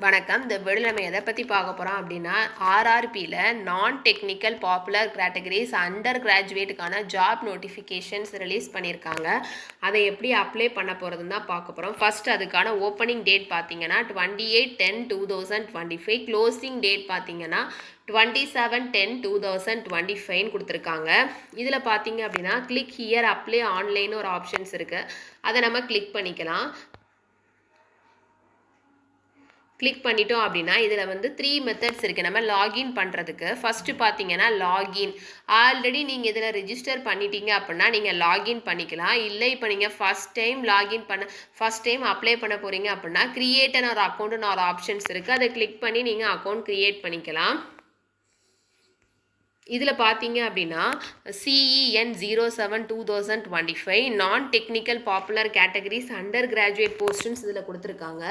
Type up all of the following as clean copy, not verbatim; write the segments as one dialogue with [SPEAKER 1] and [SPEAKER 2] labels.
[SPEAKER 1] வணக்கம். இந்த வீடியோல நம்ம எதை பற்றி பார்க்க போகிறோம் அப்படின்னா ஆர்ஆர்பியில் non technical popular categories under கிராஜுவேட்டுக்கான ஜாப் நோட்டிஃபிகேஷன்ஸ் ரிலீஸ் பண்ணியிருக்காங்க. அதை எப்படி அப்ளை பண்ண போகிறதுன்னு தான் பார்க்க போகிறோம். ஃபர்ஸ்ட் அதுக்கான ஓப்பனிங் டேட் பார்த்தீங்கன்னா 28/10/2025, க்ளோசிங் டேட் பார்த்தீங்கன்னா 27/10/2025 கொடுத்துருக்காங்க. இதில் பார்த்தீங்க அப்படின்னா கிளிக் ஹியர் அப்ளை ஆன்லைன் ஒரு ஆப்ஷன்ஸ் இருக்குது. அதை நம்ம கிளிக் பண்ணிக்கலாம். கிளிக் பண்ணிட்டோம் அப்படின்னா இதில் வந்து 3 மெத்தட்ஸ் இருக்குது நம்ம லாகின் பண்ணுறதுக்கு. ஃபஸ்ட்டு பார்த்தீங்கன்னா லாகின். ஆல்ரெடி நீங்கள் இதில் ரிஜிஸ்டர் பண்ணிட்டீங்க அப்படின்னா நீங்கள் லாகின் பண்ணிக்கலாம். இல்லை இப்போ நீங்கள் ஃபஸ்ட் டைம் அப்ளை பண்ண போகிறீங்க அப்படின்னா கிரியேட்னு ஒரு அக்கௌண்ட்டுன்னு ஒரு ஆப்ஷன்ஸ் இருக்குது. அதை கிளிக் பண்ணி நீங்கள் அக்கௌண்ட் க்ரியேட் பண்ணிக்கலாம். இதில் பார்த்தீங்க அப்படின்னா CEN 07/2025 non technical popular categories under graduate posts இதில் கொடுத்துருக்காங்க.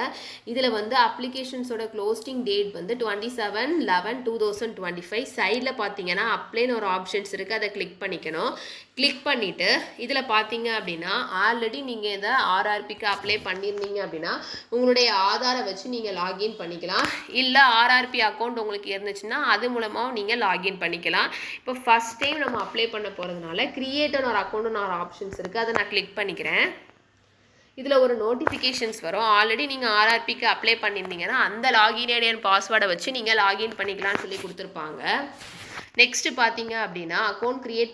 [SPEAKER 1] இதில் வந்து அப்ளிகேஷன்ஸோட க்ளோசிங் டேட் வந்து 27/11/2025. சைடில் பார்த்தீங்கன்னா அப்ளைன்னு ஒரு ஆப்ஷன்ஸ் இருக்குது. அதை கிளிக் பண்ணிக்கணும். கிளிக் பண்ணிவிட்டு இதில் பார்த்தீங்க அப்படின்னா ஆல்ரெடி நீங்கள் இதை ஆர்ஆர்பிக்கு அப்ளை பண்ணியிருந்தீங்க அப்படின்னா உங்களுடைய ஆதாரை வச்சு நீங்கள் லாகின் பண்ணிக்கலாம். இல்லை ஆர்ஆர்பி அக்கௌண்ட் உங்களுக்கு இருந்துச்சுன்னா அது மூலமாக நீங்கள் லாகின் பண்ணிக்கலாம். இப்போ ஃபர்ஸ்ட் டைம் நம்ம அப்ளை பண்ண போகிறதுனால கிரியேட்னு ஒரு அக்கௌண்ட்னு ஒரு ஆப்ஷன்ஸ் இருக்குது. அதை நான் கிளிக் பண்ணிக்கிறேன். இதில் ஒரு நோட்டிஃபிகேஷன்ஸ் வரும். ஆல்ரெடி நீங்கள் ஆர்ஆர்பிக்கு அப்ளை பண்ணியிருந்தீங்கன்னா அந்த லாகின் ஐடி அண்ட் பாஸ்வேர்டை வச்சு நீங்கள் லாகின் பண்ணிக்கலாம்னு சொல்லி கொடுத்துருப்பாங்க. நெக்ஸ்ட்டு பார்த்தீங்க அப்படின்னா அக்கௌண்ட் கிரியேட்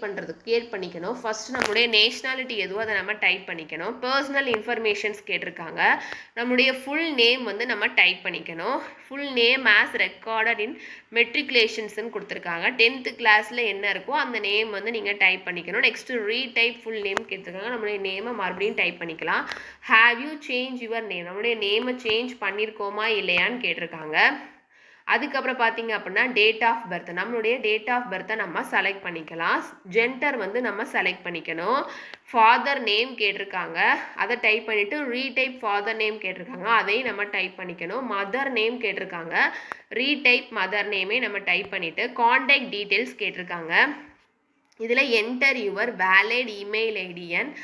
[SPEAKER 1] பண்ணிக்கணும். ஃபஸ்ட்டு நம்மளுடைய நேஷ்னாலிட்டி எதுவோ அதை நம்ம டைப் பண்ணிக்கணும். பர்சனல் இன்ஃபர்மேஷன்ஸ் கேட்டிருக்காங்க. நம்மளுடைய ஃபுல் நேம் வந்து நம்ம டைப் பண்ணிக்கணும். Full name as recorded in மெட்ரிகுலேஷன்ஸ்ன்னு கொடுத்துருக்காங்க. 10th கிளாஸில் என்ன இருக்கோ அந்த நேம் வந்து நீங்கள் டைப் பண்ணிக்கணும். நெக்ஸ்ட்டு ரீடைப் ஃபுல் நேம் கேட்டிருக்காங்க. நம்மளுடைய நேமை மறுபடியும் டைப் பண்ணிக்கலாம். Have you change your name, நம்மளுடைய நேமை சேஞ்ச் பண்ணியிருக்கோமா இல்லையான்னு கேட்டிருக்காங்க. அதுக்கப்புறம் பார்த்தீங்க அப்படின்னா டேட் ஆஃப் பர்த், நம்மளுடைய டேட் ஆஃப் பர்த்தை நம்ம செலக்ட் பண்ணிக்கலாம். ஜெண்டர் வந்து நம்ம செலக்ட் பண்ணிக்கணும். ஃபாதர் நேம் கேட்டிருக்காங்க. அதை டைப் பண்ணிவிட்டு ரீடைப் ஃபாதர் நேம் கேட்டிருக்காங்க. அதையும் நம்ம டைப் பண்ணிக்கணும். மதர் நேம் கேட்டிருக்காங்க. ரீடைப் மதர் நேமே நம்ம டைப் பண்ணிவிட்டு கான்டாக்ட் டீட்டெயில்ஸ் கேட்டிருக்காங்க. இதில் enter your valid email ID and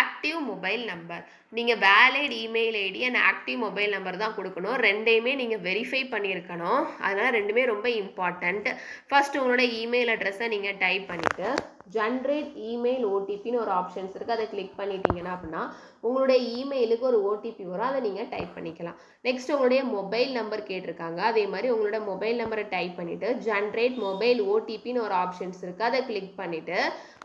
[SPEAKER 1] active mobile number. நீங்கள் valid email ID and active mobile number தான் கொடுக்கணும். ரெண்டையுமே நீங்கள் வெரிஃபை பண்ணியிருக்கணும். அதனால் ரெண்டுமே ரொம்ப இம்பார்ட்டண்ட். ஃபர்ஸ்ட் உங்களோட இமெயில் அட்ரஸை நீங்கள் டைப் பண்ணிவிட்டு ஜென்ரேட் இமெயில் ஓடிபின்னு ஒரு ஆப்ஷன்ஸ் இருக்குது. அதை கிளிக் பண்ணிட்டீங்கன்னா அப்படின்னா உங்களுடைய இமெயிலுக்கு ஒரு ஓடிபி வரும். அதை நீங்கள் டைப் பண்ணிக்கலாம். நெக்ஸ்ட் உங்களுடைய மொபைல் நம்பர் கேட்டிருக்காங்க. அதே மாதிரி உங்களோட மொபைல் நம்பரை டைப் பண்ணிவிட்டு ஜென்ரேட் மொபைல் ஓடிபின்னு ஒரு ஆப்ஷன்ஸ் இருக்குது. அதை கிளிக் பண்ணிவிட்டு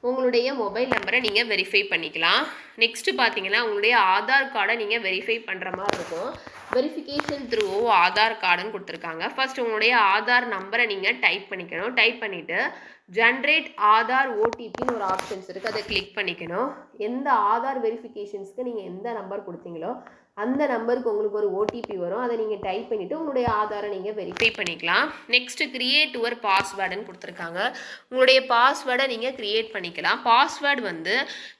[SPEAKER 1] உங்களுடைய மொபைல் நம்பரை நீங்கள் வெரிஃபை பண்ணிக்கலாம். நெக்ஸ்ட்டு பார்த்தீங்கன்னா உங்களுடைய ஆதார் கார்டை நீங்கள் வெரிஃபை பண்ணுற மாதிரி இருக்கும். வெரிஃபிகேஷன் த்ரூ ஆதார் கார்டுன்னு கொடுத்துருக்காங்க. ஃபர்ஸ்ட் உங்களுடைய ஆதார் நம்பரை நீங்கள் டைப் பண்ணிக்கணும். டைப் பண்ணிவிட்டு ஜென்ரேட் ஆதார் ஓடிபின்னு ஒரு ஆப்ஷன்ஸ் இருக்குது. அதை கிளிக் பண்ணிக்கணும். எந்த ஆதார் வெரிஃபிகேஷன்ஸ்க்கு நீங்கள் எந்த நம்பர் கொடுத்தீங்களோ அந்த நம்பருக்கு உங்களுக்கு ஒரு ஓடிபி வரும். அதை நீங்கள் டைப் பண்ணிவிட்டு உங்களுடைய ஆதாரை நீங்கள் வெரிஃபை பண்ணிக்கலாம். நெக்ஸ்ட்டு கிரியேட் யுவர் பாஸ்வேர்டுன்னு கொடுத்துருக்காங்க. உங்களுடைய பாஸ்வேர்டை நீங்கள் கிரியேட் பண்ணிக்கலாம். பாஸ்வேர்டு வந்து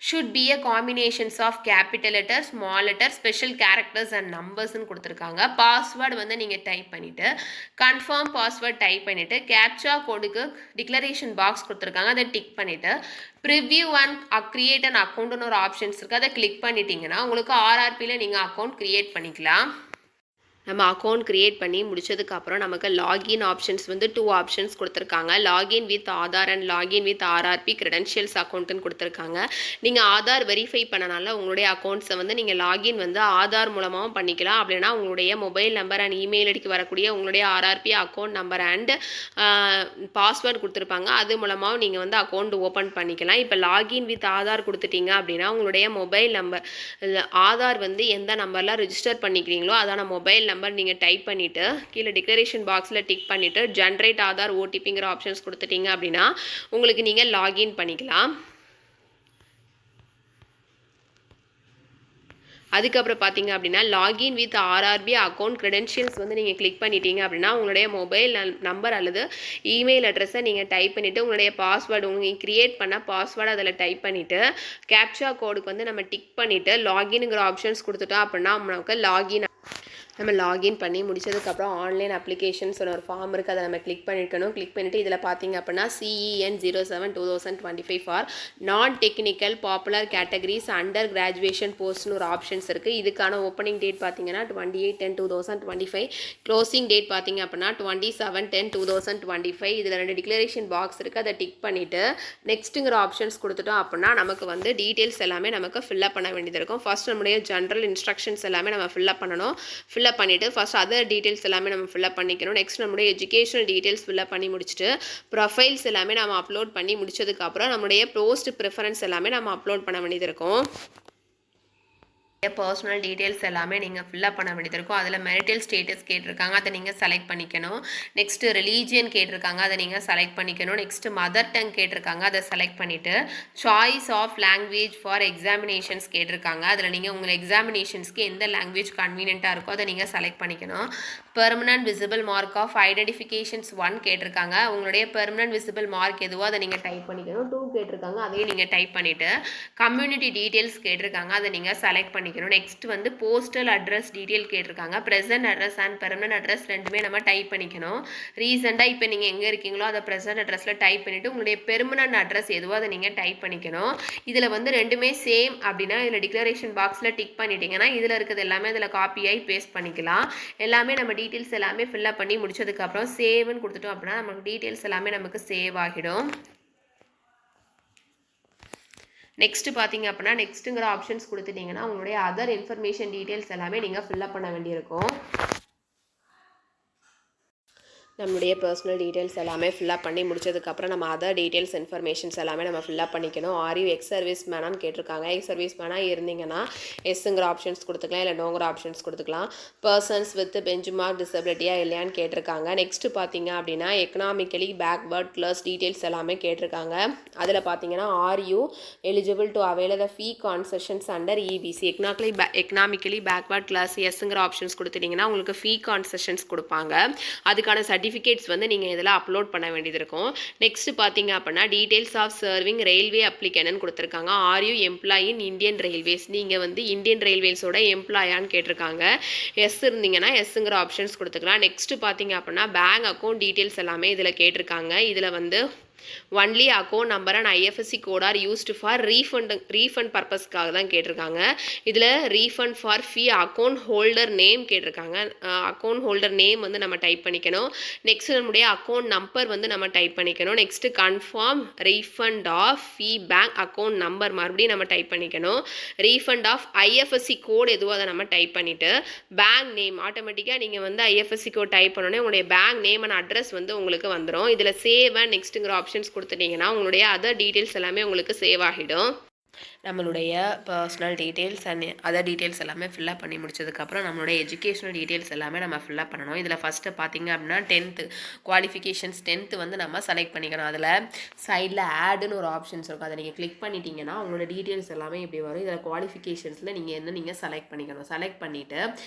[SPEAKER 1] should be a combinations of capital letter, small letter, special characters and நம்பர்ஸ்ன்னு கொடுத்துருக்காங்க. பாஸ்வேர்டு வந்து நீங்கள் டைப் பண்ணிவிட்டு கன்ஃபார்ம் பாஸ்வேர்ட் டைப் பண்ணிவிட்டு கேப்சா கோடுக்கு டிக்ளரேஷன் பாக்ஸ் கொடுத்துருக்காங்க. அதை டிக் பண்ணிவிட்டு ப்ரிவ்யூ அண்ட் கிரியேட் அண்ட் அக்கௌண்ட்னு ஒரு ஆப்ஷன்ஸ் இருக்குது. அதை கிளிக் பண்ணிட்டீங்கன்னா உங்களுக்கு ஆர்ஆர்பியில் நீங்கள் அக்கௌண்ட் கிரியேட் பண்ணிக்கலாம். நம்ம அக்கௌண்ட் கிரியேட் பண்ணி முடிச்சதுக்கப்புறம் நமக்கு லாகின் ஆப்ஷன்ஸ் வந்து 2 ஆப்ஷன்ஸ் கொடுத்துருக்காங்க. Login with Aadhaar and login with RRB credentials அக்கௌண்ட்டுன்னு கொடுத்துருக்காங்க. நீங்கள் ஆதார் வெரிஃபை பண்ணனால உங்களுடைய அக்கௌண்ட்ஸை வந்து நீங்கள் லாகின் வந்து ஆதார் மூலமாகவும் பண்ணிக்கலாம். அப்படின்னா உங்களுடைய மொபைல் நம்பர் அண்ட் இமெயில் ஐடிக்கு வரக்கூடிய உங்களுடைய RRB account number and password கொடுத்துருப்பாங்க. அது மூலமாகவும் நீங்கள் வந்து அக்கௌண்ட் ஓப்பன் பண்ணிக்கலாம். இப்போ லாகின் வித் ஆதார் கொடுத்துட்டீங்க அப்படின்னா உங்களுடைய மொபைல் நம்பர் ஆதார் வந்து எந்த நம்பரில் ரிஜிஸ்டர் பண்ணிக்கிறீங்களோ அதான மொபைல் நம்பர் நீங்கள் டைப் பண்ணிவிட்டு கீழே டிக்ளரேஷன் பாக்ஸில் டிக் பண்ணிவிட்டு ஜென்ரேட் ஆதார் ஓடிபிங்கிற ஆப்ஷன்ஸ் கொடுத்துட்டீங்க அப்படின்னா உங்களுக்கு நீங்கள் லாகின் பண்ணிக்கலாம். அதுக்கப்புறம் பார்த்தீங்க அப்படின்னா login with RRB account credentials வந்து நீங்கள் கிளிக் பண்ணிட்டீங்க அப்படின்னா உங்களுடைய மொபைல் நம்பர் அல்லது இமெயில் அட்ரஸை நீங்கள் டைப் பண்ணிவிட்டு உங்களுடைய பாஸ்வேர்டு உங்களுக்கு கிரியேட் பண்ண பாஸ்வேர்டு அதில் டைப் பண்ணிவிட்டு கேப்சா கோடுக்கு வந்து நம்ம டிக் பண்ணிவிட்டு லாகின்ங்கிற ஆப்ஷன்ஸ் கொடுத்துட்டோம் அப்படின்னா நமக்கு லாகின் நம்ம லாகின் பண்ணி முடிச்சதுக்கப்புறம் ஆன்லைன் அப்ளிகேஷன்ஸ் ஒரு ஃபார்ம் இருக்குது, அதை நம்ம கிளிக் பண்ணிக்கணும். கிளிக் பண்ணிவிட்டு இதில் பார்த்தீங்க அப்படின்னா CEN 07/2025 for non technical popular categories under graduation போஸ்ட்னு ஒரு ஆப்ஷன்ஸ் இருக்குது. இதுக்கான ஓப்பனிங் டேட் பார்த்தீங்கன்னா 28/10/2025, க்ளோசிங் டேட் பார்த்தீங்க அப்படின்னா 27/10/2025. இதில் 2 டிக்ளரேஷன் பாக்ஸ் இருக்குது, அதை டிக் பண்ணிவிட்டு நெக்ஸ்ட்டுங்கிற ஆப்ஷன்ஸ் கொடுத்துட்டோம் அப்படின்னா நமக்கு வந்து டீட்டெயில்ஸ் எல்லாமே நமக்கு ஃபில்அப் பண்ண வேண்டியது இருக்கும். ஃபர்ஸ்ட் நம்முடைய ஜென்ரல் இன்ஸ்ட்ரக்ஷன்ஸ் எல்லாமே நம்ம ஃபில்அப் பண்ணணும். ஃபில்அப் பண்ணிவிட்டு ஃபர்ஸ்ட் அதர் டீட்டெயில்ஸ் எல்லாமே நம்ம ஃபில்அப் பண்ணிக்கணும். நெக்ஸ்ட் நம்மளுடைய எஜுகேஷனல் டீட்டெயில்ஸ் ஃபில்அப் பண்ணி முடிச்சுட்டு ப்ரொஃபைல்ஸ் எல்லாமே நம்ம அப்லோட் பண்ணி முடிச்சதுக்கப்புறம் நம்மளுடைய போஸ்ட் ப்ரிஃபரன்ஸ் எல்லாமே நம்ம அப்லோட் பண்ண வேண்டியது இருக்கும். பர்சனல் டீட்டெயில்ஸ் எல்லாமே நீங்கள் ஃபில்அப் பண்ண வேண்டியது இருக்கும். அதில் மேரிட்டல் ஸ்டேட்டஸ் கேட்டிருக்காங்க, அதை நீங்கள் செலக்ட் பண்ணிக்கணும். நெக்ஸ்ட்டு ரிலீஜியன் கேட்டிருக்காங்க, அதை நீங்கள் செலக்ட் பண்ணிக்கணும். நெக்ஸ்ட்டு மதர் டங் கேட்டிருக்காங்க, அதை செலக்ட் பண்ணிவிட்டு choice of language for examinations கேட்டிருக்காங்க. அதில் நீங்கள் உங்கள் எக்ஸாமினேஷன்ஸ்க்கு எந்த லாங்குவேஜ் கன்வீனியண்ட்டாக இருக்கோ அதை நீங்கள் செலக்ட் பண்ணிக்கணும். Permanent visible mark of identifications 1 கேட்டிருக்காங்க, உங்களுடைய பெர்மனன்ட் விசிபிள் மார்க் எதுவோ அதை நீங்கள் டைப் பண்ணிக்கணும். 2 கேட்டிருக்காங்க, அதையும் நீங்கள் டைப் பண்ணிவிட்டு கம்யூனிட்டி டீட்டெயில்ஸ் கேட்டிருக்காங்க, அதை நீங்கள் செலக்ட் பண்ணிக்கணும். நெக்ஸ்ட் வந்து போஸ்டல் அட்ரஸ் டீட்டெயில் கேட்டிருக்காங்க, present address and permanent address ரெண்டுமே நம்ம டைப் பண்ணிக்கணும். ரீசெண்டாக இப்போ நீங்கள் எங்கே இருக்கீங்களோ அதை ப்ரெசென்ட் அட்ரஸில் டைப் பண்ணிவிட்டு உங்களுடைய பெர்மனன்ட் அட்ரஸ் எதுவோ அதை நீங்கள் டைப் பண்ணிக்கணும். இதில் வந்து ரெண்டுமே சேம் அப்படின்னா இதில் டிக்ளரேஷன் பாக்ஸில் டிக் பண்ணிட்டீங்கன்னா இதில் இருக்கிறது எல்லாமே இதில் காப்பியாகி பேஸ்ட் பண்ணிக்கலாம். எல்லாமே நம்ம டீட்டெயில்ஸ் எல்லாமே ஃபில்அப் பண்ணி முடிச்சதுக்கப்புறம் சேவ்னு கொடுத்துட்டோம் அப்படின்னா நமக்கு டீட்டெயில்ஸ் எல்லாமே நமக்கு சேவ் ஆகிடும். நெக்ஸ்ட் பார்த்தீங்க அப்படின்னா நெக்ஸ்ட்டுங்கிற ஆப்ஷன்ஸ் கொடுத்துட்டிங்கன்னா உங்களுடைய அதர் இன்ஃபர்மேஷன் டீட்டெயில்ஸ் எல்லாமே நீங்கள் ஃபில்அப் பண்ண வேண்டியிருக்கும். நம்மளுடைய பர்சனல் டீட்டெயில்ஸ் எல்லாமே ஃபில்அப் பண்ணி முடிச்சதுக்கப்புறம் நம்ம அதர் டீட்டெயில்ஸ் இன்ஃபர்மேஷன்ஸ் எல்லாமே நம்ம ஃபில்அப் பண்ணிக்கணும். ஆர் யூ எக்ஸ் சர்வீஸ் மேனான்னு கேட்டிருக்காங்க. எக்ஸ் சர்வீஸ் மேனாக இருந்தீங்கன்னா எஸ்ங்கிற ஆப்ஷன்ஸ் கொடுத்துக்கலாம், இல்லை நோங்கிற ஆப்ஷன்ஸ் கொடுத்துக்கலாம். பர்சன்ஸ் வித் பெஞ்ச் மார்க் டிசபிலிட்டியாக இல்லையான்னு கேட்டிருக்காங்க. நெக்ஸ்ட்டு பார்த்தீங்க அப்படின்னா எக்கனாமிக்கலி பேக்வர்ட் கிளாஸ் டீட்டெயில்ஸ் எல்லாமே கேட்டிருக்காங்க. அதில் பார்த்தீங்கன்னா are you eligible to avail the fee concessions under EBC. Economically backward class எஸ்ங்கிற ஆப்ஷன்ஸ் கொடுத்துட்டிங்கன்னா உங்களுக்கு ஃபீ கான்செஷன்ஸ் கொடுப்பாங்க. அதுக்கான சர்டிஃபிகேட்ஸ் வந்து நீங்கள் இதில் அப்லோட் பண்ண வேண்டியது இருக்கும். நெக்ஸ்ட் பார்த்தீங்க அப்படின்னா details of serving railway application கொடுத்துருக்காங்க. Are you employee in Indian railways, நீங்கள் வந்து இந்தியன் ரயில்வேஸோட எம்ப்ளாயான்னு கேட்டிருக்காங்க. எஸ் இருந்தீங்கன்னா எஸ்ங்கிற ஆப்ஷன்ஸ் கொடுத்துக்கலாம். நெக்ஸ்ட் பார்த்தீங்க அப்படின்னா பேங்க் அக்கௌண்ட் டீட்டெயில்ஸ் எல்லாமே இதில் கேட்டிருக்காங்க. இதில் வந்து only account number and IFSC code are used for refund பர்பஸ்க்காக தான் கேட்டிருக்காங்க. இதில் refund for fee account holder name கேட்டிருக்காங்க. அக்கௌண்ட் ஹோல்டர் நேம் வந்து நம்ம டைப் பண்ணிக்கணும். நெக்ஸ்ட் நம்முடைய அக்கௌண்ட் நம்பர் வந்து நம்ம டைப் பண்ணிக்கணும். Next confirm refund of fee bank account number மறுபடியும் நம்ம டைப் பண்ணிக்கணும். ரீஃபண்ட் ஆஃப் ஐஎஃப்எஸ்சி கோட் எதுவோ அதை நம்ம டைப் பண்ணிவிட்டு பேங்க் நேம் ஆட்டோமேட்டிக்காக நீங்கள் வந்து ஐஎஃப்எஸ்சி கோட் டைப் பண்ணோன்னே உங்களுடைய பேங்க் நேம் அண்ட் அட்ரஸ் வந்து உங்களுக்கு வந்துடும். இதில் சேவ் அண்ட் நெக்ஸ்ட்டுங்கிற ஆப்ஷன்ஸ் கொடுத்துட்டீங்கன்னா உங்களுடைய அதர் டீட்டெயில்ஸ் எல்லாமே உங்களுக்கு சேவ் ஆகிடும். நம்மளுடைய personal details and other details எல்லாமே ஃபில்அப் பண்ணி முடிச்சதுக்கப்புறம் நம்மளுடைய எஜுகேஷனல் டீட்டெயில்ஸ் எல்லாமே நம்ம ஃபில்அப் பண்ணணும். இதில் ஃபஸ்ட்டு பார்த்தீங்க அப்படின்னா 10th குவாலிஃபிகேஷன்ஸ் 10th வந்து நம்ம செலக்ட் பண்ணிக்கணும். அதில் சைடில் ஆடுன்னு ஒரு ஆப்ஷன்ஸ் இருக்கும், அதை நீங்கள் கிளிக் பண்ணிட்டீங்கன்னா உங்களோட டீட்டெயில்ஸ் எல்லாமே இப்படி வரும். இதில் குவாலிஃபிகேஷன்ஸில் நீங்கள் செலக்ட் பண்ணிக்கணும். செலக்ட் பண்ணிவிட்டு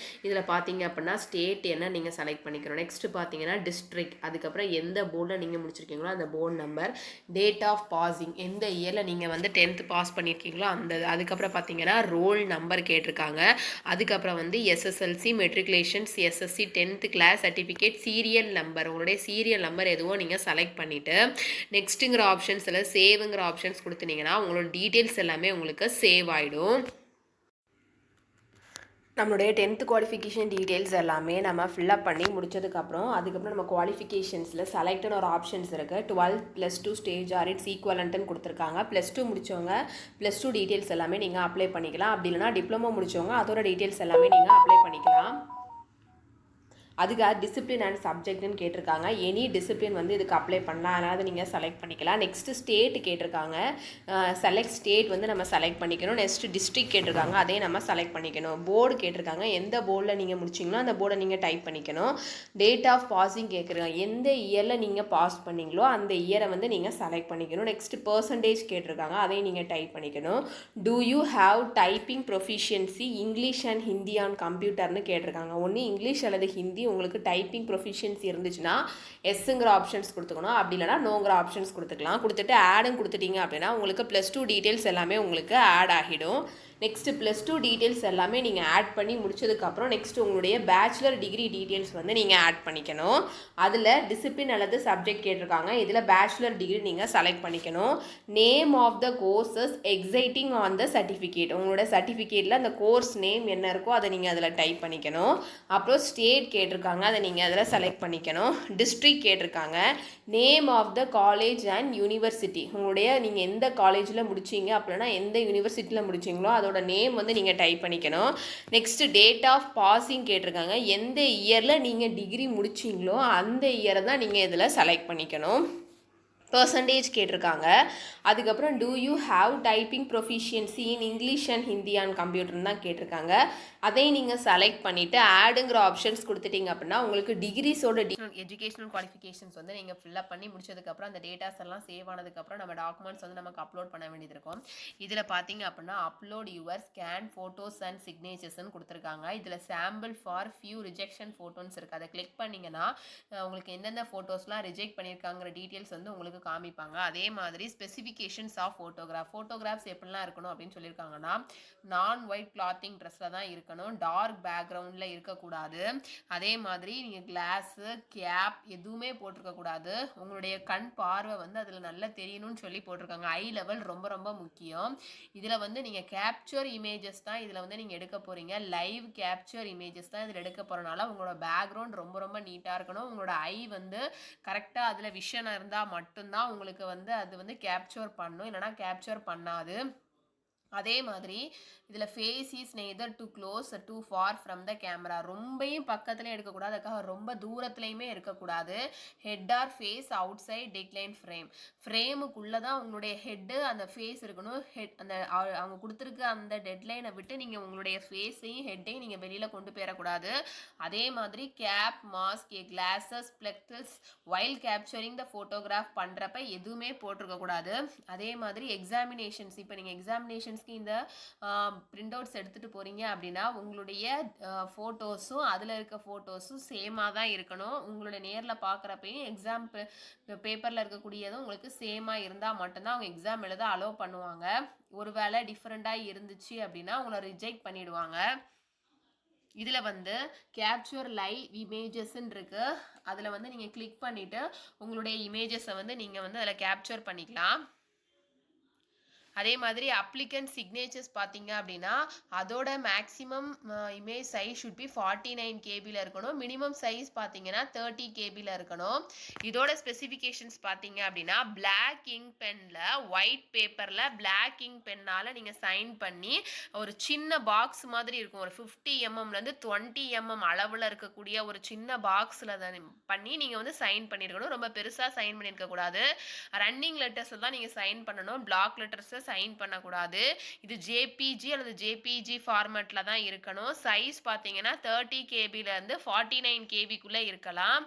[SPEAKER 1] இதில் பார்த்தீங்க அப்படின்னா ஸ்டேட் என்ன நீங்கள் செலக்ட் பண்ணிக்கணும். நெக்ஸ்ட்டு பார்த்தீங்கன்னா டிஸ்ட்ரிக்ட், அதுக்கப்புறம் எந்த போர்டில் நீங்கள் முடிச்சிருக்கீங்களோ அந்த board number, date of passing எந்த இயரில் நீங்கள் வந்து 10th பாஸ் பண்ணியிருக்கீங்களோ அந்த, அதுக்கப்புறம் பார்த்தீங்கன்னா ரோல் நம்பர் கேட்டிருக்காங்க. அதுக்கப்புறம் வந்து SSLC matriculations SSC 10th class certificate serial number, உங்களுடைய சீரியல் நம்பர் எதுவும் நீங்கள் செலக்ட் பண்ணிவிட்டு நெக்ஸ்ட்டுங்கிற ஆப்ஷன்ஸில் சேவுங்கிற ஆப்ஷன்ஸ் கொடுத்துனீங்கன்னா உங்களோட டீட்டெயில்ஸ் எல்லாமே உங்களுக்கு சேவ் ஆகிடும். நம்மளுடைய 10th குவாலிஃபிகேஷன் டீட்டெயில்ஸ் எல்லாமே நம்ம ஃபில்அப் பண்ணி முடிச்சதுக்கப்புறம் அதுக்கப்புறம் நம்ம குவாலிஃபிகேஷன்ஸில் செலக்ட்னு ஒரு ஆப்ஷன்ஸ் இருக்குது. 12 +2 ஸ்டேஜ் ஆர் இட்ஸ் ஈக்குவலன்ட்டுன்னு கொடுத்துருக்காங்க. +2 முடித்தவங்க +2 டீட்டெயில்ஸ் எல்லாமே நீங்கள் அப்ளை பண்ணிக்கலாம். அப்படி இல்லைனா டிப்ளமோ முடித்தவங்க அதோட டீட்டெயில்ஸ் எல்லாமே நீங்கள் அப்ளை பண்ணிக்கலாம். அதுக்காக டிசிப்ளின் அண்ட் சப்ஜெக்ட்னு கேட்டிருக்காங்க. எனி டிசிப்ளின் வந்து இதுக்கு அப்ளை பண்ணலாம், அதனால் அதை நீங்கள் செலக்ட் பண்ணிக்கலாம். நெக்ஸ்ட்டு ஸ்டேட் கேட்டிருக்காங்க. செலக்ட் ஸ்டேட் வந்து நம்ம செலக்ட் பண்ணிக்கணும். நெக்ஸ்ட்டு டிஸ்ட்ரிக்ட் கேட்டிருக்காங்க, அதையும் நம்ம செலக்ட் பண்ணிக்கணும். போர்டு கேட்டிருக்காங்க, எந்த போர்டில் நீங்கள் முடிச்சிங்களோ அந்த போர்டை நீங்கள் டைப் பண்ணிக்கணும். டேட் ஆஃப் பாசிங் கேட்குறாங்க, எந்த இயரில் நீங்கள் பாஸ் பண்ணிங்களோ அந்த இயரை வந்து நீங்கள் செலக்ட் பண்ணிக்கணும். நெக்ஸ்ட்டு பர்சன்டேஜ் கேட்டிருக்காங்க, அதையும் நீங்கள் டைப் பண்ணிக்கணும். Do you have typing proficiency English and Hindi on கம்ப்யூட்டர்னு கேட்டிருக்காங்க. ஒன்று இங்கிலீஷ் அல்லது ஹிந்தி உங்களுக்கு டைப்பிங் ப்ரொஃபிஷியன்சி இருந்துச்சுன்னா எஸ்ங்கிற ஆப்ஷன்ஸ் கொடுத்துக்கணும். அப்படி இல்லைனா நோங்கிற ஆப்ஷன்ஸ் கொடுத்துக்கலாம். கொடுத்துட்டு ஆடும் கொடுத்துட்டீங்க அப்படின்னா உங்களுக்கு +2 டீட்டெயில்ஸ் எல்லாமே உங்களுக்கு ஆட் ஆகிடும். நெக்ஸ்ட்டு +2 டீட்டெயில்ஸ் எல்லாமே நீங்கள் ஆட் பண்ணி முடிச்சதுக்கப்புறம் நெக்ஸ்ட் உங்களுடைய பேச்சுலர் டிகிரி டீட்டெயில்ஸ் வந்து நீங்கள் ஆட் பண்ணிக்கணும். அதில் டிசிப்ளின் அல்லது சப்ஜெக்ட் கேட்டிருக்காங்க. இதில் பேச்சுலர் டிகிரி நீங்கள் செலக்ட் பண்ணிக்கணும். Name of the courses exciting on the certificate, உங்களோட சர்டிஃபிகேட்டில் அந்த கோர்ஸ் நேம் என்ன இருக்கோ அதை நீங்கள் அதில் டைப் பண்ணிக்கணும். அப்புறம் ஸ்டேட் கேட்டிருக்காங்க, அதை நீங்கள் அதில் செலக்ட் பண்ணிக்கணும். டிஸ்ட்ரிக்ட் கேட்டிருக்காங்க. Name of the college and university, உங்களுடைய நீங்கள் எந்த காலேஜில் முடிச்சிங்க அப்படின்னா எந்த யூனிவர்சிட்டியில் முடிச்சிங்களோ அதோட நேம் வந்து நீங்கள் டைப் பண்ணிக்கணும். நெக்ஸ்ட் டேட் ஆஃப் பாசிங் கேட்டிருக்காங்க. எந்த இயரில் நீங்கள் டிகிரி முடிச்சிங்களோ அந்த இயரை தான் நீங்கள் இதில் செலக்ட் பண்ணிக்கணும். பர்சன்டேஜ் கேட்டிருக்காங்க. அதுக்கப்புறம் do you have typing proficiency in English and Hindi and கம்ப்யூட்டர்னு தான் கேட்டிருக்காங்க. அதையும் நீங்கள் செலக்ட் பண்ணிவிட்டு ஆடுங்கிற ஆப்ஷன்ஸ் கொடுத்துட்டிங்க அப்படின்னா உங்களுக்கு டிகிரிஸோட எஜுகேஷனல் குவாலிஃபிகேஷன்ஸ் வந்து நீங்கள் ஃபில்அப் பண்ணி முடிச்சதுக்கப்புறம் அந்த டேட்டாஸ் எல்லாம் சேவ் ஆனதுக்கப்புறம் நம்ம டாக்குமெண்ட்ஸ் வந்து நமக்கு அப்லோட் பண்ண வேண்டியது இருக்கும். இதில் பார்த்தீங்க அப்படின்னா upload your scan photos and சிக்னேச்சர்ஸ்ன்னு கொடுத்துருக்காங்க. இதில் sample for few rejection photos இருக்குது. அதை கிளிக் பண்ணிங்கன்னா உங்களுக்கு எந்தெந்த ஃபோட்டோஸ்லாம் ரிஜெக்ட் பண்ணியிருக்காங்கிற டீட்டெயில்ஸ் வந்து உங்களுக்கு காமிப்பாங்க. அதே மாதிரி ஸ்பெசிஃபிகேஷன்ஸ் ஆஃப் ஃபோட்டோகிராஃப்ஸ் எப்படிலாம் இருக்கணும் அப்படின்னு சொல்லியிருக்காங்கன்னா நான் ஒயிட் கிளாத்திங் ட்ரெஸ்ஸில் தான் இருக்கணும், டார்க் பேக்ரவுண்டில் இருக்கக்கூடாது. அதே மாதிரி நீங்கள் கிளாஸு கேப் எதுவுமே போட்டிருக்கக்கூடாது. உங்களுடைய கண் பார்வை வந்து அதில் நல்லா தெரியணும்னு சொல்லி போட்டிருக்காங்க. ஐ லெவல் ரொம்ப ரொம்ப முக்கியம். இதில் வந்து நீங்கள் கேப்சர் இமேஜஸ் தான் இதில் வந்து நீங்கள் எடுக்க போகிறீங்க. லைவ் கேப்சர் இமேஜஸ் தான் இதில் எடுக்க போகிறனால உங்களோட பேக்ரவுண்ட் ரொம்ப ரொம்ப நீட்டாக இருக்கணும். உங்களோட ஐ வந்து கரெக்டாக அதில் விஷன் இருந்தால் மட்டும்தான் உங்களுக்கு வந்து அது வந்து கேப்சர் பண்ணும், இல்லைனா கேப்சர் பண்ணாது. அதே மாதிரி இதில் face is neither too close too far from the camera, ரொம்பையும் பக்கத்துலேயும் எடுக்கக்கூடாது, அதுக்காக ரொம்ப தூரத்துலையுமே இருக்கக்கூடாது. Head or face outside decline ஃப்ரேமுக்குள்ளே தான் உங்களுடைய ஹெட்டு அந்த ஃபேஸ் இருக்கணும். அந்த அவங்க கொடுத்துருக்க அந்த டெட்லைனை விட்டு நீங்கள் உங்களுடைய ஃபேஸையும் ஹெட்டையும் நீங்கள் வெளியில் கொண்டு போயிடக்கூடாது. அதே மாதிரி cap, mask, glasses, spectacles while capturing the photograph பண்ணுறப்ப எதுவுமே போட்டிருக்கக்கூடாது. அதே மாதிரி எக்ஸாமினேஷன்ஸ், இப்போ நீங்கள் எக்ஸாமினேஷன்ஸ்க்கு இந்த பிரிண்ட் அவுட்ஸ் எடுத்துகிட்டு போகிறீங்க அப்படின்னா உங்களுடைய ஃபோட்டோஸும் அதில் இருக்க ஃபோட்டோஸும் சேமாக தான் இருக்கணும். உங்களுடைய நேரில் பார்க்குறப்பையும் எக்ஸாம் பேப்பரில் இருக்கக்கூடியதும் உங்களுக்கு சேமாக இருந்தால் மட்டும்தான் அவங்க எக்ஸாம் எழுத அலோவ் பண்ணுவாங்க. ஒருவேளை டிஃப்ரெண்ட்டாக இருந்துச்சு அப்படின்னா உங்களை ரிஜெக்ட் பண்ணிடுவாங்க. இதில் வந்து கேப்சர் லைவ் இமேஜஸ்ன்னு இருக்குது. அதில் வந்து நீங்கள் கிளிக் பண்ணிவிட்டு உங்களுடைய இமேஜஸை வந்து நீங்கள் வந்து அதில் கேப்சர் பண்ணிக்கலாம். அதே மாதிரி அப்ளிகன்ட் சிக்னேச்சர்ஸ் பார்த்தீங்க அப்படின்னா அதோட maximum image size should be 49 கேபியில் இருக்கணும். மினிமம் சைஸ் பார்த்தீங்கன்னா 30 கேபியில் இருக்கணும். இதோட ஸ்பெசிஃபிகேஷன்ஸ் பார்த்தீங்க அப்படின்னா பிளாக் இங்க் பெனில் ஒயிட் பேப்பரில் பிளாக் இங்க் பென்னால் நீங்கள் சைன் பண்ணி ஒரு சின்ன பாக்ஸ் மாதிரி இருக்கும், ஒரு 50 mmலேருந்து 20 mm அளவில் இருக்கக்கூடிய ஒரு சின்ன பாக்ஸில் பண்ணி நீங்கள் வந்து சைன் பண்ணியிருக்கணும். ரொம்ப பெருசாக சைன் பண்ணியிருக்கக்கூடாது. ரன்னிங் லெட்டர்ஸில் தான் நீங்கள் சைன் பண்ணணும், பிளாக் லெட்டர்ஸை சைன் பண்ணக்கூடாது. இது ஜேபிஜி அல்லது ஜேபிஜி ஃபார்மேட்டில் தான் இருக்கணும். சைஸ் பார்த்தீங்கன்னா 30 கேபிலேருந்து 49 கேபிக்குள்ளே இருக்கலாம்.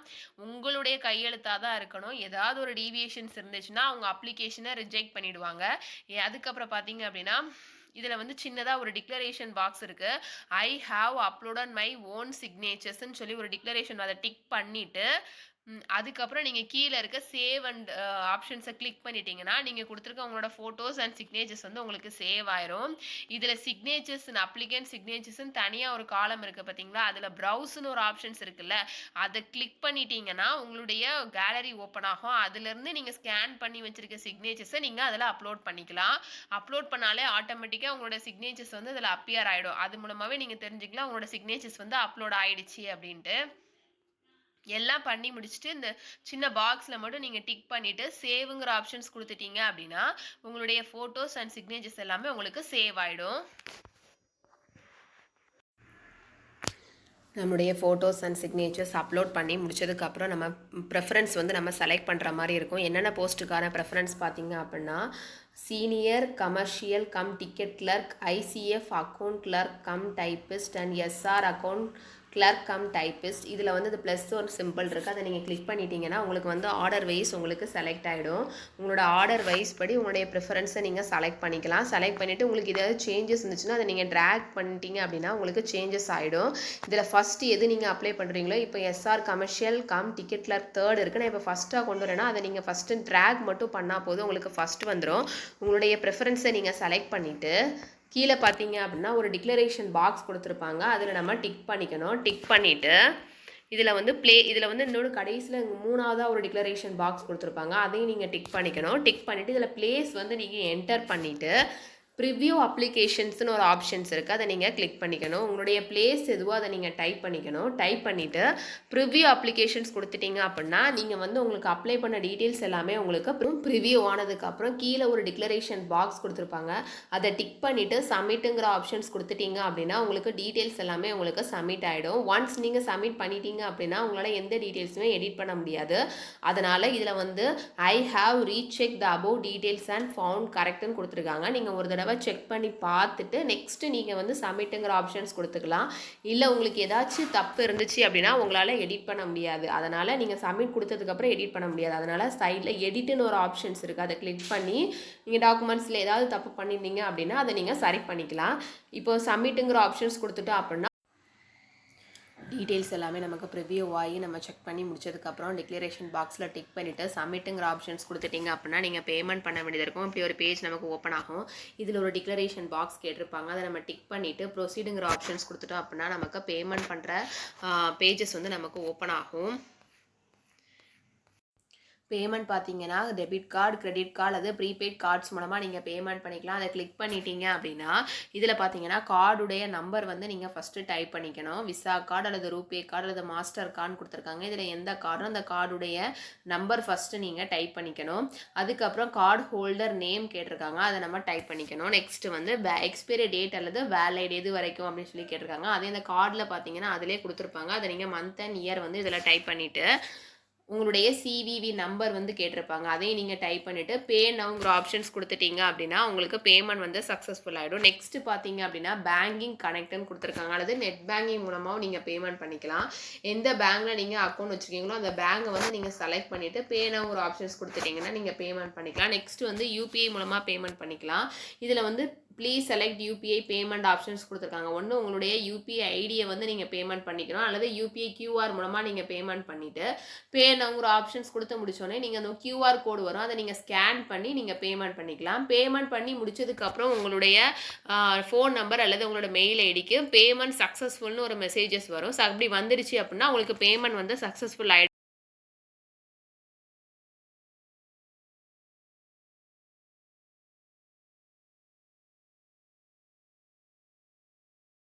[SPEAKER 1] உங்களுடைய கையெழுத்தாக தான் இருக்கணும். ஏதாவது ஒரு டீவியேஷன்ஸ் இருந்துச்சுன்னா அவங்க அப்ளிகேஷனை ரிஜெக்ட் பண்ணிடுவாங்க. அதுக்கப்புறம் பார்த்தீங்க அப்படின்னா இதில் வந்து சின்னதாக ஒரு டிக்ளரேஷன் பாக்ஸ் இருக்குது. I have uploaded my own சிக்னேச்சர்ஸ்ன்னு சொல்லி ஒரு டிக்ளரேஷன், அதை டிக் பண்ணிவிட்டு அதுக்கப்புறம் நீங்கள் கீழே இருக்க சேவ் அண்ட் ஆப்ஷன்ஸை கிளிக் பண்ணிட்டீங்கன்னா நீங்கள் கொடுத்துருக்க உங்களோட ஃபோட்டோஸ் அண்ட் சிக்னேச்சர்ஸ் வந்து உங்களுக்கு சேவ் ஆயிரும். இதில் சிக்னேச்சர்ஸ் அப்ளிகன்ட் சிக்னேச்சர்ஸ்ன்னு தனியாக ஒரு காலம் இருக்குது பார்த்தீங்களா, அதில் ப்ரௌஸ்னு ஒரு ஆப்ஷன்ஸ் இருக்குல்ல, அதை கிளிக் பண்ணிட்டீங்கன்னா உங்களுடைய கேலரி ஓப்பன் ஆகும். அதுலேருந்து நீங்கள் ஸ்கேன் பண்ணி வச்சுருக்க சிக்னேச்சர்ஸை நீங்கள் அதில் அப்லோட் பண்ணிக்கலாம். அப்லோட் பண்ணாலே ஆட்டோமேட்டிக்காக உங்களோட சிக்னேச்சர்ஸ் வந்து அதில் அப்பியர் ஆகிடும். அது மூலமாகவே நீங்கள் தெரிஞ்சுக்கலாம் உங்களோட சிக்னேச்சர்ஸ் வந்து அப்லோட் ஆகிடுச்சு அப்படின்ட்டு. எல்லாம் பண்ணி முடிச்சுட்டு இந்த சின்ன பாக்ஸில் மட்டும் நீங்கள் டிக் பண்ணிவிட்டு சேவுங்கிற ஆப்ஷன்ஸ் கொடுத்துட்டீங்க அப்படின்னா உங்களுடைய ஃபோட்டோஸ் அண்ட் சிக்னேச்சர்ஸ் எல்லாமே உங்களுக்கு சேவ் ஆகிடும். நம்முடைய ஃபோட்டோஸ் அண்ட் சிக்னேச்சர்ஸ் அப்லோட் பண்ணி முடிச்சதுக்கப்புறம் நம்ம ப்ரெஃபரன்ஸ் வந்து நம்ம செலக்ட் பண்ணுற மாதிரி இருக்கும். என்னென்ன போஸ்ட்டுக்கான ப்ரெஃபரன்ஸ் பார்த்தீங்க அப்படின்னா senior commercial cum ticket clerk, ICF account clerk cum typist and SR account clerk cum typist. இதில் வந்து இந்த ப்ளஸ் ஒரு சிம்பிள் இருக்குது, அதை நீங்கள் கிளிக் பண்ணிட்டீங்கன்னா உங்களுக்கு வந்து ஆர்டர் வைஸ் உங்களுக்கு செலக்ட் ஆகிடும். உங்களோட ஆர்டர் வைஸ் படி உங்களுடைய ப்ரிஃபரன்ஸை நீங்கள் செலக்ட் பண்ணிக்கலாம். செலக்ட் பண்ணிவிட்டு உங்களுக்கு ஏதாவது சேஞ்சஸ் இருந்துச்சுன்னா அதை நீங்கள் ட்ராக் பண்ணிட்டீங்க அப்படின்னா உங்களுக்கு சேஞ்சஸ் ஆகிடும். இதில் ஃபஸ்ட்டு எது நீங்கள் அப்ளை பண்ணுறீங்களோ, இப்போ SR commercial cum ticket clerk third இருக்குது, நான் இப்போ ஃபஸ்ட்டாக கொண்டு வரேன்னா அதை நீங்கள் ஃபஸ்ட்டு ட்ராக் மட்டும் பண்ணால் போதும், உங்களுக்கு ஃபஸ்ட்டு வந்துடும். உங்களுடைய ப்ரிஃபரன்ஸை நீங்கள் செலக்ட் பண்ணிவிட்டு கீழே பார்த்தீங்க அப்படின்னா ஒரு டிக்ளரேஷன் பாக்ஸ் கொடுத்துருப்பாங்க. அதில் நம்ம டிக் பண்ணிக்கணும். டிக் பண்ணிவிட்டு இதில் வந்து இதில் வந்து இன்னொரு கடைசியில் 3ஆவதா ஒரு டிக்ளரேஷன் பாக்ஸ் கொடுத்துருப்பாங்க. அதையும் நீங்கள் டிக் பண்ணிக்கணும். டிக் பண்ணிவிட்டு இதில் பிளேஸ் வந்து நீங்கள் என்டர் பண்ணிவிட்டு ப்ரிவ்யூ அப்ளிகேஷன்ஸ்னு ஒரு ஆப்ஷன்ஸ் இருக்குது. அதை நீங்கள் கிளிக் பண்ணிக்கணும். உங்களுடைய பிளேஸ் எதுவோ அதை நீங்கள் டைப் பண்ணிக்கணும். டைப் பண்ணிவிட்டு ப்ரிவ்யூ அப்ளிகேஷன்ஸ் கொடுத்துட்டீங்க அப்படின்னா நீங்கள் வந்து உங்களுக்கு அப்ளை பண்ண டீட்டெயில்ஸ் எல்லாமே உங்களுக்கு அப்புறம் ப்ரிவ்யூ ஆனதுக்கப்புறம் கீழே ஒரு டிக்ளரேஷன் பாக்ஸ் கொடுத்துருப்பாங்க. அதை டிக் பண்ணிவிட்டு சப்மிட்டுங்கிற ஆப்ஷன்ஸ் கொடுத்துட்டீங்க அப்படின்னா உங்களுக்கு டீட்டெயில்ஸ் எல்லாமே உங்களுக்கு சப்மிட் ஆகிடும். ஒன்ஸ் நீங்கள் சப்மிட் பண்ணிட்டீங்க அப்படின்னா உங்களால் எந்த டீட்டெயில்ஸுமே எடிட் பண்ண முடியாது. அதனால் இதில் வந்து I have recheck the above details and found கரெக்ட்னு கொடுத்துருக்காங்க. நீங்கள் ஒரு தடவை செக் பண்ணி பார்த்துட்டு நெக்ஸ்ட்டு நீங்கள் வந்து சப்மிட்டுங்கிற ஆப்ஷன்ஸ் கொடுத்துக்கலாம். இல்லை உங்களுக்கு ஏதாச்சும் தப்பு இருந்துச்சு அப்படின்னா உங்களால் எடிட் பண்ண முடியாது. அதனால் நீங்கள் சப்மிட் கொடுத்ததுக்கப்புறம் எடிட் பண்ண முடியாது. அதனால் சைடில் எடிட்டுன்னு ஒரு ஆப்ஷன்ஸ் இருக்குது. அதை கிளிக் பண்ணி நீங்கள் டாக்குமெண்ட்ஸில் ஏதாவது தப்பு பண்ணியிருந்தீங்க அப்படின்னா அதை நீங்கள் சரி பண்ணிக்கலாம். இப்போ சப்மிட்டுங்கிற ஆப்ஷன்ஸ் கொடுத்துட்டோம் அப்படின்னா டீட்டெயில்ஸ் எல்லாமே நமக்கு ப்ரிவ்யூ ஆகி நம்ம செக் பண்ணி முடிச்சதுக்கப்புறம் டிக்ளரேஷன் பாக்ஸில் டிக் பண்ணிவிட்டு சப்மிட்டுங்கிற ஆப்ஷன்ஸ் கொடுத்துட்டிங்க அப்படின்னா நீங்கள் பேமெண்ட் பண்ண வேண்டியது இருக்கும். இப்படி ஒரு பேஜ் நமக்கு ஓப்பன் ஆகும். இதில் ஒரு டிக்ளரேஷன் பாக்ஸ் கேட்டிருப்பாங்க. அதை நம்ம டிக் பண்ணிவிட்டு ப்ரொசீடுங்கிற ஆப்ஷன்ஸ் கொடுத்துட்டோம் அப்படின்னா நமக்கு பேமெண்ட் பண்ணுற பேஜஸ் வந்து நமக்கு ஓப்பன் ஆகும். பேமெண்ட் பார்த்தீங்கன்னா டெபிட் கார்டு, கிரெடிட் கார்டு அது ப்ரீபெய்ட் கார்ட்ஸ் மூலமாக நீங்கள் பேமெண்ட் பண்ணிக்கலாம். அதை கிளிக் பண்ணிட்டீங்க அப்படின்னா இதில் பார்த்தீங்கன்னா கார்டுடைய நம்பர் வந்து நீங்கள் ஃபஸ்ட்டு டைப் பண்ணிக்கணும். விசா கார்டு அல்லது ரூபே கார்டு அல்லது மாஸ்டர் கார்டுன்னு கொடுத்துருக்காங்க. இதில் எந்த கார்டும் அந்த கார்டுடைய நம்பர் ஃபஸ்ட்டு நீங்கள் டைப் பண்ணிக்கணும். அதுக்கப்புறம் கார்டு ஹோல்டர் நேம் கேட்டிருக்காங்க. அதை நம்ம டைப் பண்ணிக்கணும். நெக்ஸ்ட்டு வந்து எக்ஸ்பைரி டேட் அல்லது வேலிட் எது வரைக்கும் அப்படின்னு சொல்லி கேட்டிருக்காங்க. அதே இந்த கார்டில் பார்த்தீங்கன்னா அதிலே கொடுத்துருப்பாங்க. அதை நீங்கள் மந்த் அண்ட் இயர் வந்து இதில் டைப் பண்ணிவிட்டு உங்களுடைய சிவிவி நம்பர் வந்து கேட்டிருப்பாங்க. அதையும் நீங்கள் டைப் பண்ணிவிட்டு பே நவுங்கிற ஆப்ஷன்ஸ் கொடுத்துட்டீங்க அப்படின்னா உங்களுக்கு பேமெண்ட் வந்து சக்ஸஸ்ஃபுல் ஆகிடும். நெக்ஸ்ட் பார்த்தீங்க அப்படின்னா பேங்கிங் கனெக்ட்னு கொடுத்துருக்காங்க. அல்லது நெட் பேங்கிங் மூலமாகவும் நீங்கள் பேமெண்ட் பண்ணிக்கலாம். எந்த பேங்க்கில் நீங்கள் அக்கௌண்ட் வச்சுருக்கீங்களோ அந்த பேங்கை வந்து நீங்கள் செலக்ட் பண்ணிவிட்டு பே நவுங்கிற ஆப்ஷன்ஸ் கொடுத்துட்டிங்கன்னா நீங்கள் பேமெண்ட் பண்ணிக்கலாம். நெக்ஸ்ட் வந்து யூபிஐ மூலமாக பேமெண்ட் பண்ணிக்கலாம். இதில் வந்து please select UPI payment options கொடுத்துருக்காங்க. ஒன்று உங்களுடைய யூபிஐ ஐடியை வந்து நீங்கள் பேமெண்ட் பண்ணிக்கணும். அல்லது யூபிஐ கியூஆர் மூலமாக நீங்கள் பேமெண்ட் பண்ணிவிட்டு பே நவுங்கிற ஆப்ஷன்ஸ் கொடுத்து முடிச்சோடனே நீங்கள் அந்த கியூஆர் கோடு வரும். அதை நீங்கள் ஸ்கேன் பண்ணி நீங்கள் பேமெண்ட் பண்ணிக்கலாம். பேமெண்ட் பண்ணி முடிச்சதுக்கப்புறம் உங்களுடைய ஃபோன் நம்பர் அல்லது உங்களோட மெயில் ஐடிக்கு பேமெண்ட் சக்ஸஸ்ஃபுல்னு ஒரு மெசேஜஸ் வரும். அப்படி வந்துடுச்சு அப்படின்னா உங்களுக்கு பேமெண்ட் வந்து சக்ஸஸ்ஃபுல் ஆகிடும்.